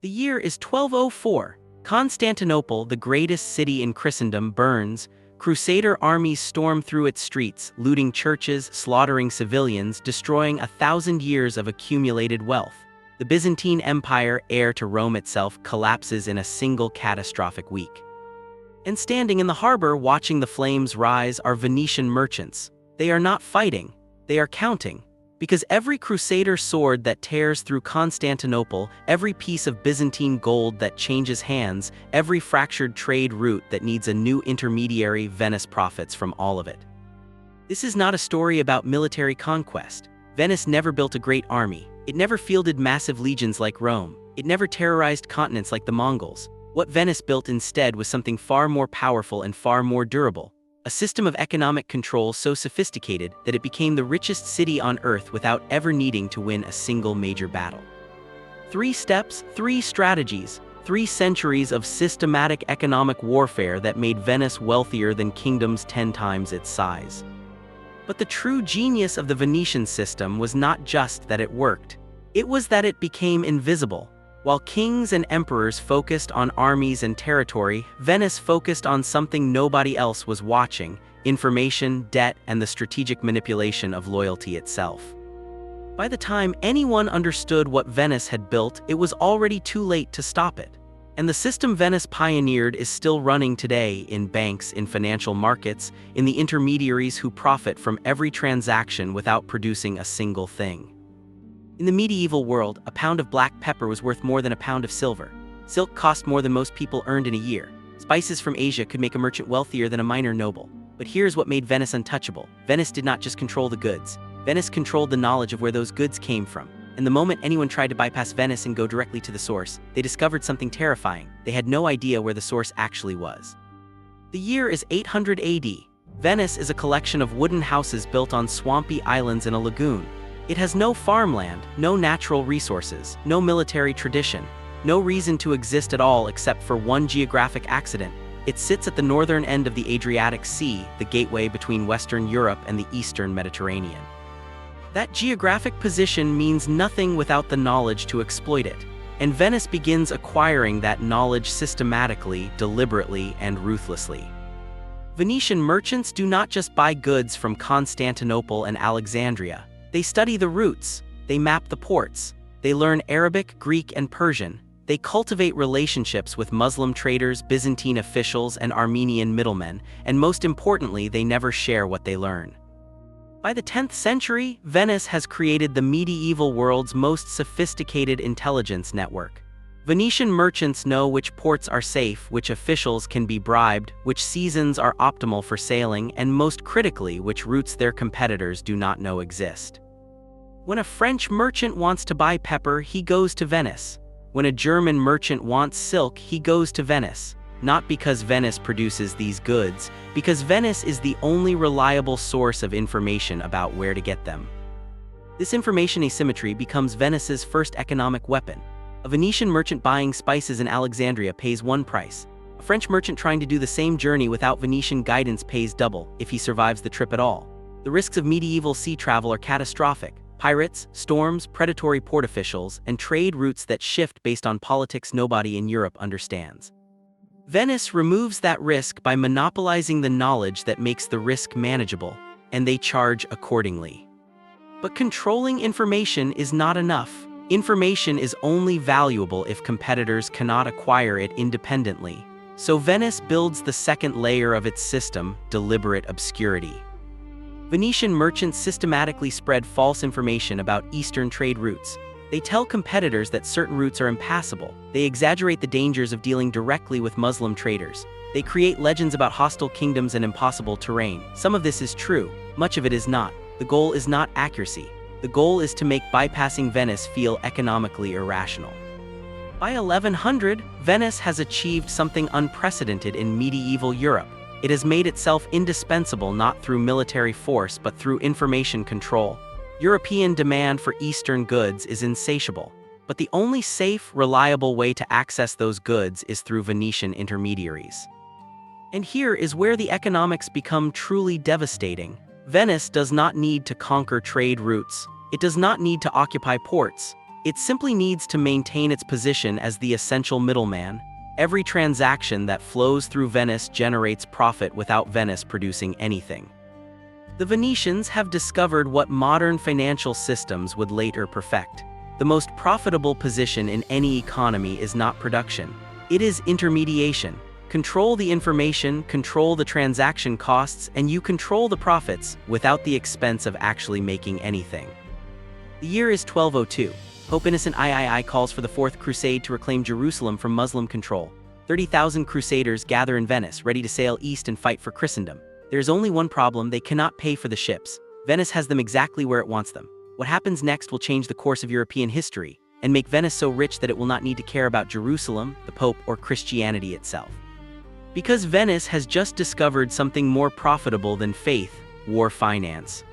The year is 1204. Constantinople, the greatest city in Christendom, burns. Crusader armies storm through its streets, looting churches, slaughtering civilians, destroying 1,000 years of accumulated wealth. The Byzantine Empire, heir to Rome itself, collapses in a single catastrophic week. And standing in the harbor watching the flames rise are Venetian merchants. They are not fighting, they are counting. Because every crusader sword that tears through Constantinople, every piece of Byzantine gold that changes hands, every fractured trade route that needs a new intermediary, Venice profits from all of it. This is not a story about military conquest. Venice never built a great army. It never fielded massive legions like Rome. It never terrorized continents like the Mongols. What Venice built instead was something far more powerful and far more durable. A system of economic control so sophisticated that it became the richest city on earth without ever needing to win a single major battle. 3 steps, 3 strategies, 3 centuries of systematic economic warfare that made Venice wealthier than kingdoms 10 times its size. But the true genius of the Venetian system was not just that it worked. It was that it became invisible. While kings and emperors focused on armies and territory, Venice focused on something nobody else was watching: information, debt, and the strategic manipulation of loyalty itself. By the time anyone understood what Venice had built, it was already too late to stop it. And the system Venice pioneered is still running today in banks, in financial markets, in the intermediaries who profit from every transaction without producing a single thing. In the medieval world, a pound of black pepper was worth more than a pound of silver. Silk cost more than most people earned in a year. Spices from Asia could make a merchant wealthier than a minor noble. But here's what made Venice untouchable. Venice did not just control the goods. Venice controlled the knowledge of where those goods came from. And the moment anyone tried to bypass Venice and go directly to the source, they discovered something terrifying. They had no idea where the source actually was. The year is 800 AD. Venice is a collection of wooden houses built on swampy islands in a lagoon. It has no farmland, no natural resources, no military tradition, no reason to exist at all except for one geographic accident. It sits at the northern end of the Adriatic Sea, the gateway between Western Europe and the Eastern Mediterranean. That geographic position means nothing without the knowledge to exploit it, and Venice begins acquiring that knowledge systematically, deliberately, and ruthlessly. Venetian merchants do not just buy goods from Constantinople and Alexandria. They study the routes, they map the ports, they learn Arabic, Greek, and Persian. They cultivate relationships with Muslim traders, Byzantine officials, and Armenian middlemen, and most importantly, they never share what they learn. By the 10th century, Venice has created the medieval world's most sophisticated intelligence network. Venetian merchants know which ports are safe, which officials can be bribed, which seasons are optimal for sailing, and most critically, which routes their competitors do not know exist. When a French merchant wants to buy pepper, he goes to Venice. When a German merchant wants silk, he goes to Venice. Not because Venice produces these goods, because Venice is the only reliable source of information about where to get them. This information asymmetry becomes Venice's first economic weapon. A Venetian merchant buying spices in Alexandria pays one price. A French merchant trying to do the same journey without Venetian guidance pays double, if he survives the trip at all. The risks of medieval sea travel are catastrophic. Pirates, storms, predatory port officials, and trade routes that shift based on politics nobody in Europe understands. Venice removes that risk by monopolizing the knowledge that makes the risk manageable, and they charge accordingly. But controlling information is not enough. Information is only valuable if competitors cannot acquire it independently. So Venice builds the second layer of its system: deliberate obscurity. Venetian merchants systematically spread false information about Eastern trade routes. They tell competitors that certain routes are impassable. They exaggerate the dangers of dealing directly with Muslim traders. They create legends about hostile kingdoms and impossible terrain. Some of this is true, much of it is not. The goal is not accuracy. The goal is to make bypassing Venice feel economically irrational. By 1100, Venice has achieved something unprecedented in medieval Europe. It has made itself indispensable not through military force but through information control. European demand for Eastern goods is insatiable, but the only safe, reliable way to access those goods is through Venetian intermediaries. And here is where the economics become truly devastating. Venice does not need to conquer trade routes. It does not need to occupy ports. It simply needs to maintain its position as the essential middleman. Every transaction that flows through Venice generates profit without Venice producing anything. The Venetians have discovered what modern financial systems would later perfect. The most profitable position in any economy is not production. It is intermediation. Control the information, control the transaction costs, and you control the profits without the expense of actually making anything. The year is 1202. Pope Innocent III calls for the Fourth Crusade to reclaim Jerusalem from Muslim control. 30,000 crusaders gather in Venice, ready to sail east and fight for Christendom. There is only one problem: they cannot pay for the ships. Venice has them exactly where it wants them. What happens next will change the course of European history, and make Venice so rich that it will not need to care about Jerusalem, the Pope, or Christianity itself. Because Venice has just discovered something more profitable than faith: war finance.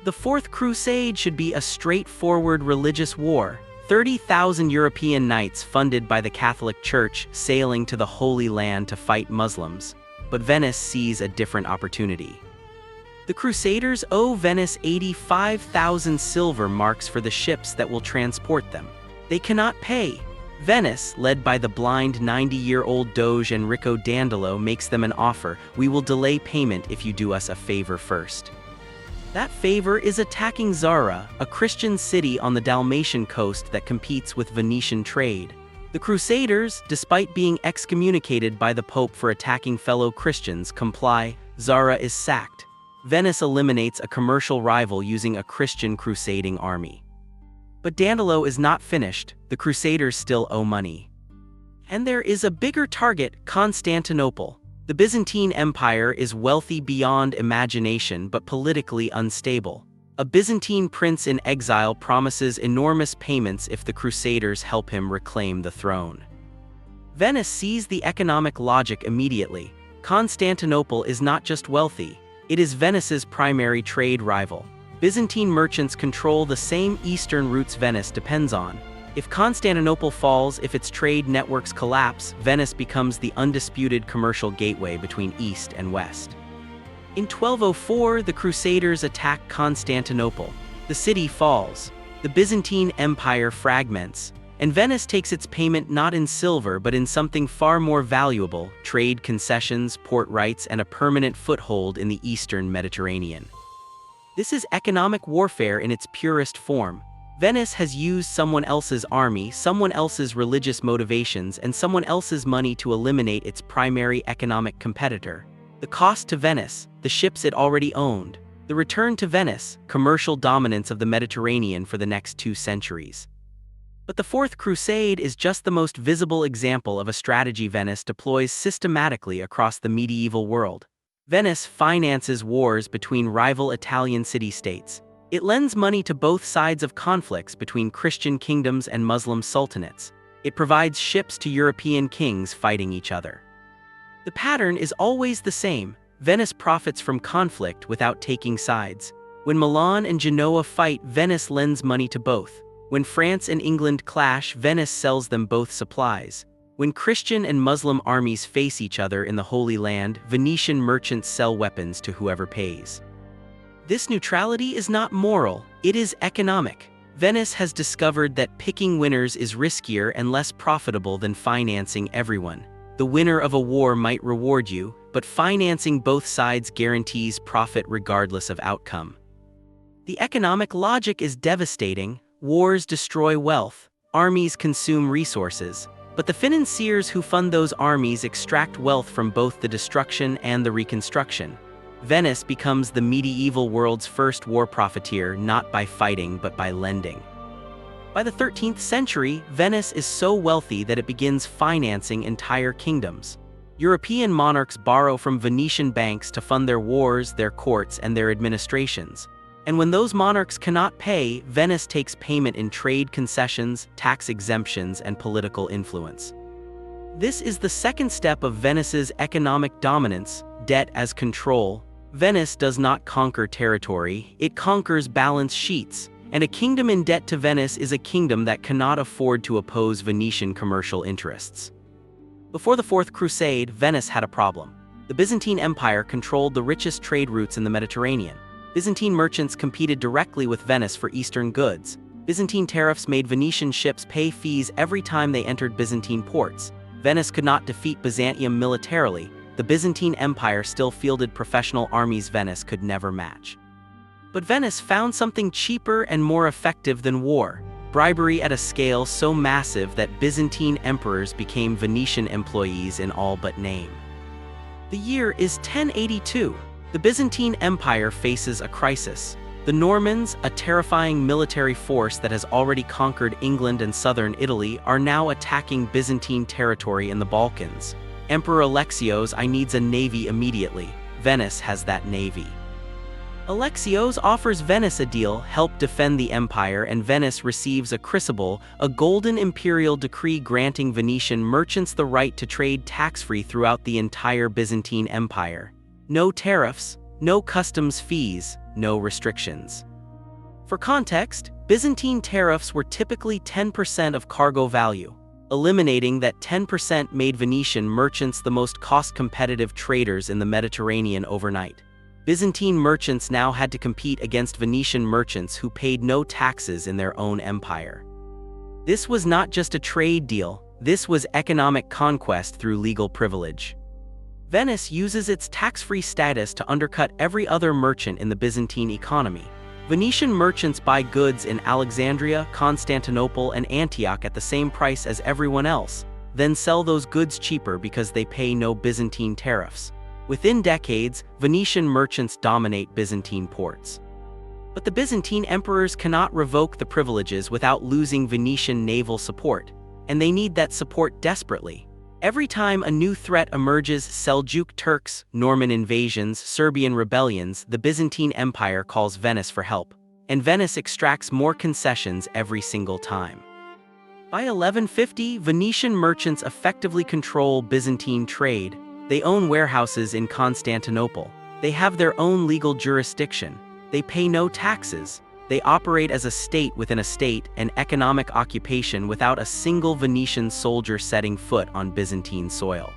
The Fourth Crusade should be a straightforward religious war. 30,000 European knights funded by the Catholic Church sailing to the Holy Land to fight Muslims. But Venice sees a different opportunity. The Crusaders owe Venice 85,000 silver marks for the ships that will transport them. They cannot pay. Venice, led by the blind 90-year-old Doge Enrico Dandolo, makes them an offer: we will delay payment if you do us a favor first. That favor is attacking Zara, a Christian city on the Dalmatian coast that competes with Venetian trade. The Crusaders, despite being excommunicated by the Pope for attacking fellow Christians, comply. Zara is sacked. Venice eliminates a commercial rival using a Christian crusading army. But Dandolo is not finished. The Crusaders still owe money. And there is a bigger target: Constantinople. The Byzantine Empire is wealthy beyond imagination but politically unstable. A Byzantine prince in exile promises enormous payments if the Crusaders help him reclaim the throne. Venice sees the economic logic immediately. Constantinople is not just wealthy, it is Venice's primary trade rival. Byzantine merchants control the same eastern routes Venice depends on. If Constantinople falls, if its trade networks collapse, Venice becomes the undisputed commercial gateway between East and West. In 1204, the Crusaders attack Constantinople. The city falls. The Byzantine Empire fragments, and Venice takes its payment not in silver but in something far more valuable: trade concessions, port rights, and a permanent foothold in the eastern Mediterranean. This is economic warfare in its purest form. Venice has used someone else's army, someone else's religious motivations, and someone else's money to eliminate its primary economic competitor. The cost to Venice: the ships it already owned. The return to Venice: commercial dominance of the Mediterranean for the next 2 centuries. But the Fourth Crusade is just the most visible example of a strategy Venice deploys systematically across the medieval world. Venice finances wars between rival Italian city-states. It lends money to both sides of conflicts between Christian kingdoms and Muslim sultanates. It provides ships to European kings fighting each other. The pattern is always the same. Venice profits from conflict without taking sides. When Milan and Genoa fight, Venice lends money to both. When France and England clash, Venice sells them both supplies. When Christian and Muslim armies face each other in the Holy Land, Venetian merchants sell weapons to whoever pays. This neutrality is not moral, it is economic. Venice has discovered that picking winners is riskier and less profitable than financing everyone. The winner of a war might reward you, but financing both sides guarantees profit regardless of outcome. The economic logic is devastating. Wars destroy wealth, armies consume resources, but the financiers who fund those armies extract wealth from both the destruction and the reconstruction. Venice becomes the medieval world's first war profiteer, not by fighting but by lending. By the 13th century, Venice is so wealthy that it begins financing entire kingdoms. European monarchs borrow from Venetian banks to fund their wars, their courts, and their administrations. And when those monarchs cannot pay, Venice takes payment in trade concessions, tax exemptions, and political influence. This is the second step of Venice's economic dominance: debt as control. Venice does not conquer territory, it conquers balance sheets, and a kingdom in debt to Venice is a kingdom that cannot afford to oppose Venetian commercial interests. Before the Fourth Crusade, Venice had a problem. The Byzantine Empire controlled the richest trade routes in the Mediterranean. Byzantine merchants competed directly with Venice for Eastern goods. Byzantine tariffs made Venetian ships pay fees every time they entered Byzantine ports. Venice could not defeat Byzantium militarily. The Byzantine Empire still fielded professional armies Venice could never match. But Venice found something cheaper and more effective than war: bribery at a scale so massive that Byzantine emperors became Venetian employees in all but name. The year is 1082. The Byzantine Empire faces a crisis. The Normans, a terrifying military force that has already conquered England and southern Italy, are now attacking Byzantine territory in the Balkans. Emperor Alexios I needs a navy immediately. Venice has that navy. Alexios offers Venice a deal: help defend the empire, and Venice receives a crucible, a golden imperial decree granting Venetian merchants the right to trade tax-free throughout the entire Byzantine Empire. No tariffs, no customs fees, no restrictions. For context, Byzantine tariffs were typically 10% of cargo value. Eliminating that 10% made Venetian merchants the most cost-competitive traders in the Mediterranean overnight. Byzantine merchants now had to compete against Venetian merchants who paid no taxes in their own empire. This was not just a trade deal, this was economic conquest through legal privilege. Venice uses its tax-free status to undercut every other merchant in the Byzantine economy. Venetian merchants buy goods in Alexandria, Constantinople, and Antioch at the same price as everyone else, then sell those goods cheaper because they pay no Byzantine tariffs. Within decades, Venetian merchants dominate Byzantine ports. But the Byzantine emperors cannot revoke the privileges without losing Venetian naval support, and they need that support desperately. Every time a new threat emerges — Seljuk Turks, Norman invasions, Serbian rebellions — the Byzantine Empire calls Venice for help, and Venice extracts more concessions every single time. By 1150, Venetian merchants effectively control Byzantine trade. They own warehouses in Constantinople. They have their own legal jurisdiction. They pay no taxes. They operate as a state within a state, an economic occupation without a single Venetian soldier setting foot on Byzantine soil.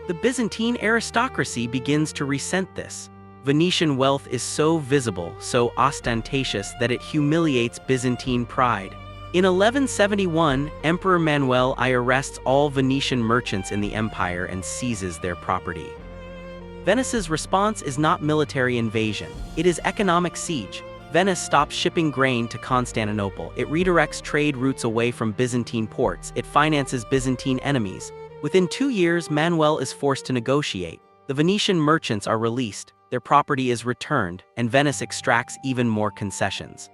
The Byzantine aristocracy begins to resent this. Venetian wealth is so visible, so ostentatious, that it humiliates Byzantine pride. In 1171, Emperor Manuel I arrests all Venetian merchants in the empire and seizes their property. Venice's response is not military invasion, it is economic siege. Venice stops shipping grain to Constantinople. It redirects trade routes away from Byzantine ports. It finances Byzantine enemies. Within 2 years, Manuel is forced to negotiate. The Venetian merchants are released, their property is returned, and Venice extracts even more concessions.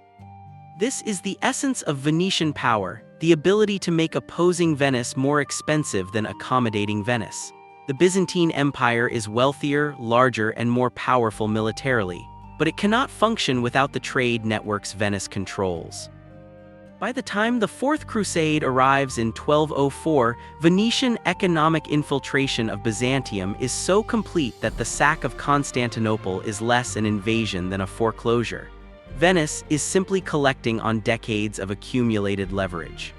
This is the essence of Venetian power, the ability to make opposing Venice more expensive than accommodating Venice. The Byzantine Empire is wealthier, larger, and more powerful militarily, but it cannot function without the trade networks Venice controls. By the time the Fourth Crusade arrives in 1204, Venetian economic infiltration of Byzantium is so complete that the sack of Constantinople is less an invasion than a foreclosure. Venice is simply collecting on decades of accumulated leverage.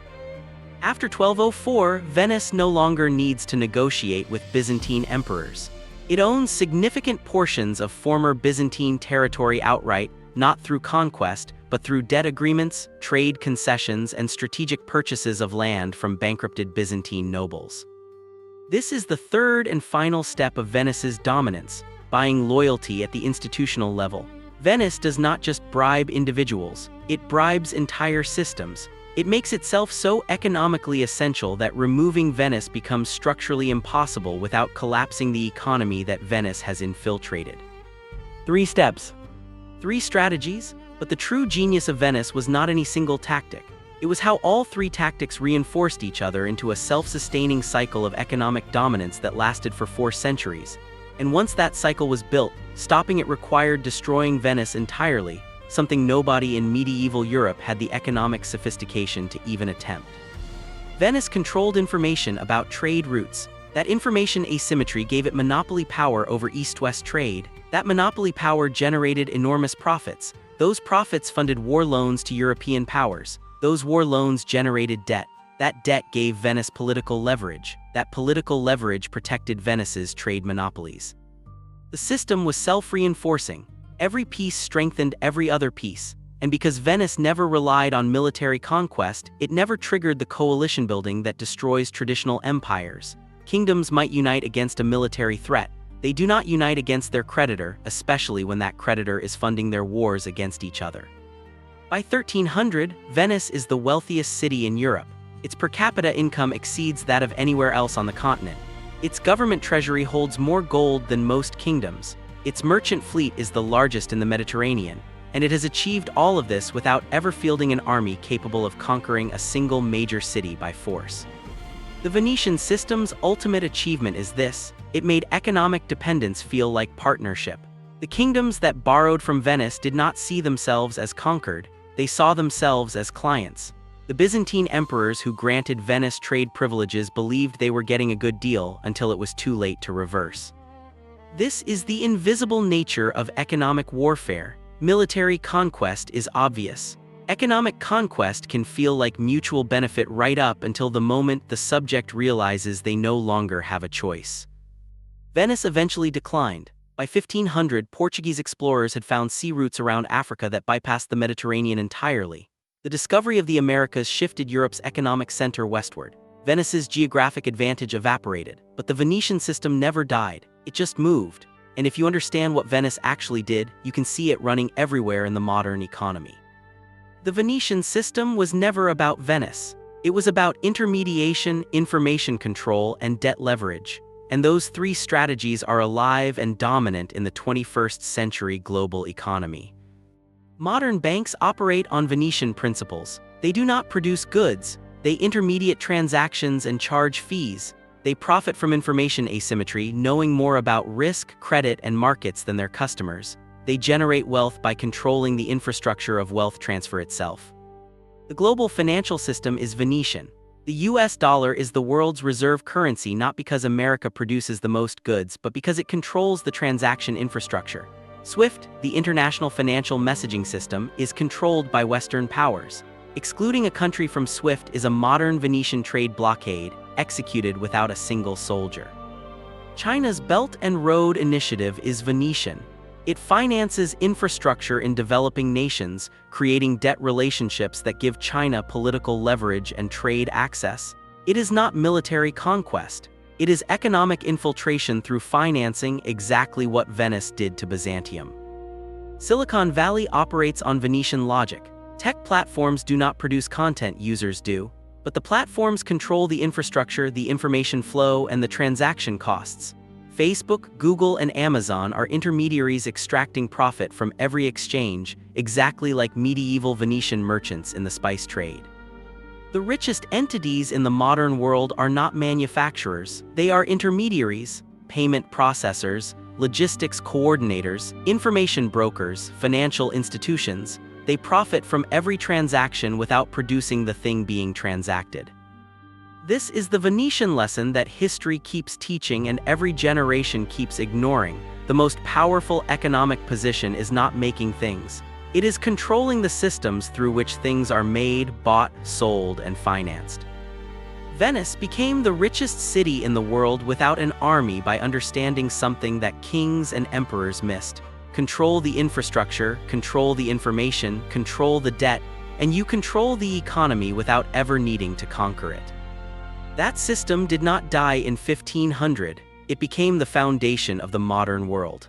After 1204, Venice no longer needs to negotiate with Byzantine emperors. It owns significant portions of former Byzantine territory outright, not through conquest, but through debt agreements, trade concessions, and strategic purchases of land from bankrupted Byzantine nobles. This is the third and final step of Venice's dominance, buying loyalty at the institutional level. Venice does not just bribe individuals, it bribes entire systems. It makes itself so economically essential that removing Venice becomes structurally impossible without collapsing the economy that Venice has infiltrated. 3 steps. 3 strategies, but the true genius of Venice was not any single tactic. It was how all 3 tactics reinforced each other into a self-sustaining cycle of economic dominance that lasted for 4 centuries. And once that cycle was built, stopping it required destroying Venice entirely, something nobody in medieval Europe had the economic sophistication to even attempt. Venice controlled information about trade routes. That information asymmetry gave it monopoly power over east-west trade. That monopoly power generated enormous profits. Those profits funded war loans to European powers. Those war loans generated debt. That debt gave Venice political leverage. That political leverage protected Venice's trade monopolies. The system was self-reinforcing. Every piece strengthened every other piece, And because Venice never relied on military conquest, it never triggered the coalition building that destroys traditional empires. Kingdoms might unite against a military threat. They do not unite against their creditor, especially when that creditor is funding their wars against each other. By 1300, Venice is the wealthiest city in Europe. Its per capita income exceeds that of anywhere else on the continent. Its government treasury holds more gold than most kingdoms. Its merchant fleet is the largest in the Mediterranean, and it has achieved all of this without ever fielding an army capable of conquering a single major city by force. The Venetian system's ultimate achievement is this: it made economic dependence feel like partnership. The kingdoms that borrowed from Venice did not see themselves as conquered, they saw themselves as clients. The Byzantine emperors who granted Venice trade privileges believed they were getting a good deal until it was too late to reverse. This is the invisible nature of economic warfare. Military conquest is obvious. Economic conquest can feel like mutual benefit right up until the moment the subject realizes they no longer have a choice. Venice eventually declined. By 1500, Portuguese explorers had found sea routes around Africa that bypassed the Mediterranean entirely. The discovery of the Americas shifted Europe's economic center westward. Venice's geographic advantage evaporated, but the Venetian system never died, it just moved. And if you understand what Venice actually did, you can see it running everywhere in the modern economy. The Venetian system was never about Venice. It was about intermediation, information control, and debt leverage. And those three strategies are alive and dominant in the 21st century global economy. Modern banks operate on Venetian principles. They do not produce goods, they intermediate transactions and charge fees. They profit from information asymmetry, knowing more about risk, credit, and markets than their customers. They generate wealth by controlling the infrastructure of wealth transfer itself. The global financial system is Venetian. The US dollar is the world's reserve currency not because America produces the most goods, but because it controls the transaction infrastructure. SWIFT, the international financial messaging system, is controlled by Western powers. Excluding a country from SWIFT is a modern Venetian trade blockade, executed without a single soldier. China's Belt and Road Initiative is Venetian. It finances infrastructure in developing nations, creating debt relationships that give China political leverage and trade access. It is not military conquest. It is economic infiltration through financing, exactly what Venice did to Byzantium. Silicon Valley operates on Venetian logic. Tech platforms do not produce content, users do. But the platforms control the infrastructure, the information flow, and the transaction costs. Facebook, Google, and Amazon are intermediaries extracting profit from every exchange, exactly like medieval Venetian merchants in the spice trade. The richest entities in the modern world are not manufacturers, they are intermediaries, payment processors, logistics coordinators, information brokers, financial institutions. They profit from every transaction without producing the thing being transacted. This is the Venetian lesson that history keeps teaching and every generation keeps ignoring. The most powerful economic position is not making things. It is controlling the systems through which things are made, bought, sold, and financed. Venice became the richest city in the world without an army by understanding something that kings and emperors missed. Control the infrastructure, control the information, control the debt, and you control the economy without ever needing to conquer it. That system did not die in 1500, it became the foundation of the modern world.